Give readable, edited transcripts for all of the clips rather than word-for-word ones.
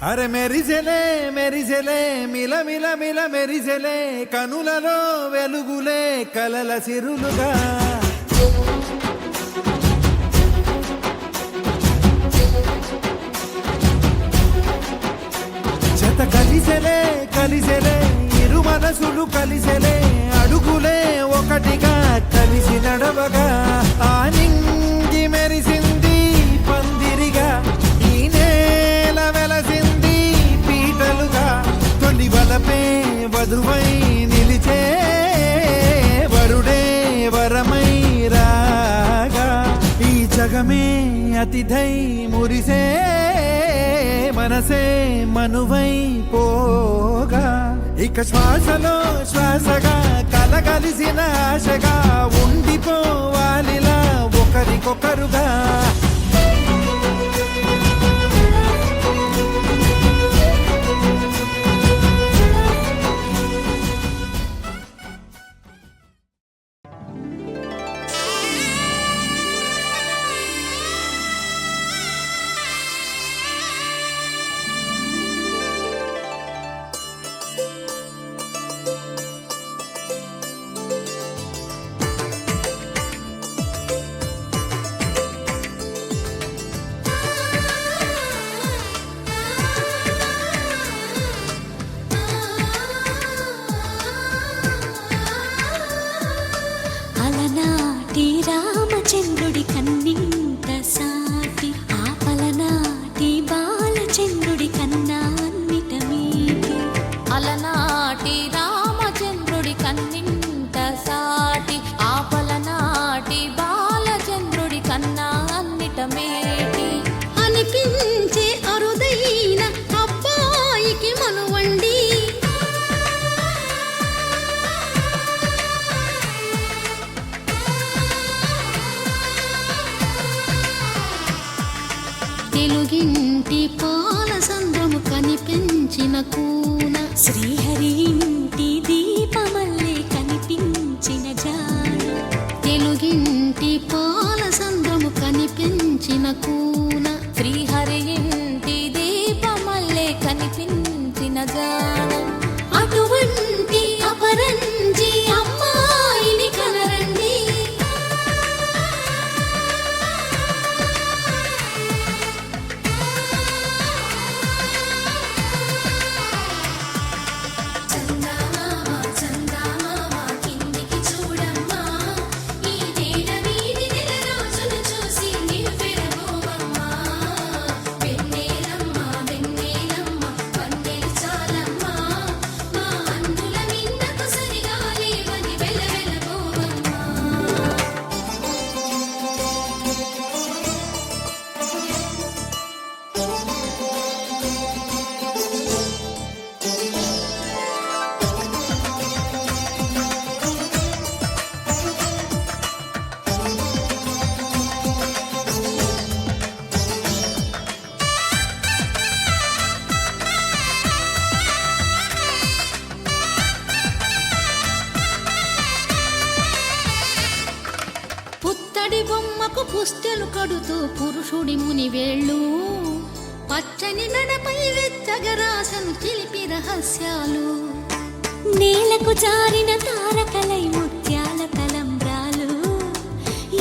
అరే మెరిసెలే మెరిసెలే మిల మిల మిల మెరిసెలే కనులలో వెలుగులే కలల సిరులుగా జత కలిసెలే కలిసెలే ఇరు మనసులు కలిసెలే అడుగులే ఒకటిగా కలిసి నడవగా ఆ నింగి మెరిసింది పందిరిగా ఈ నేల వెలసింది పీటలుగా తొలి వలపే వధువై నిలిచే వరుడే వరమై రాగా ఈ జగమే అతిథై మురిసే మనసే మనువై పోగా ఇక శ్వాసలో శ్వాసగా కలగలిసిన ఆశగా ఉండిపోవాలిలా ఒకరికొకరుగా రామచంద్రుడి కన్నింత సాటి ఆపలనాటి బాలచంద్రుడి కన్నా అన్నిట మీటి అలనాటి రామచంద్రుడి కన్నింత సాటి ఆపలనాటి బాలచంద్రుడి కన్నా అన్నిట మేటి అనిపించే అరుదైన అబ్బాయికి మనువండి తెలుగింటి పాల సంద్రము కనిపించిన కూన శ్రీహరి ఇంటి దీపమల్లే కనిపించిన జాన తెలుగింటి పాల సంద్రము కనిపించిన కూన శ్రీహరి ఇంటి దీపమల్లే కనిపించిన జాన అటువంటి అపరంజి అమ్మాయిని కనరండి బొమ్మకు పుస్తెలు కడుతూ పురుషుడి ముని వేళ్ళు పచ్చని నడపై వెచ్చగరాసను చిలిపి రహస్యాలు నేలకు జారిన తారకలై ముత్యాల తలంబ్రాలు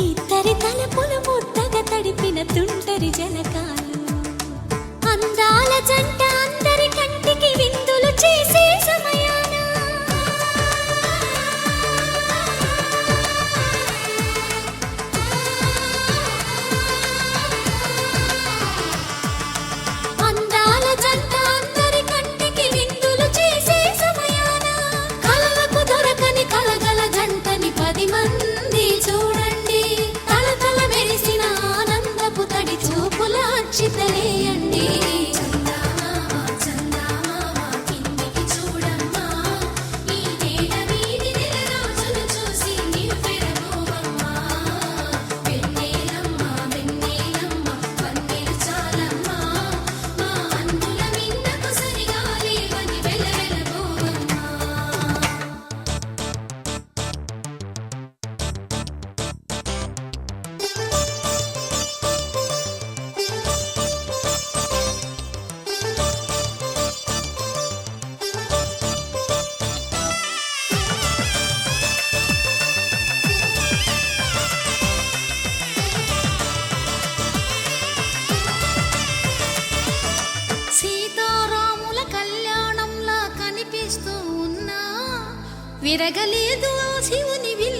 ఇద్దరి తలపులు ముద్దగా తడిపిన తుంటరి జలకాలు అందాల జంట అందరి కంటికి విందులు చేసే సమయాన చూడండి తల తల మెరిసిన ఆనందపు తడి చూపుల విరగలేదు ఆ శివుని విల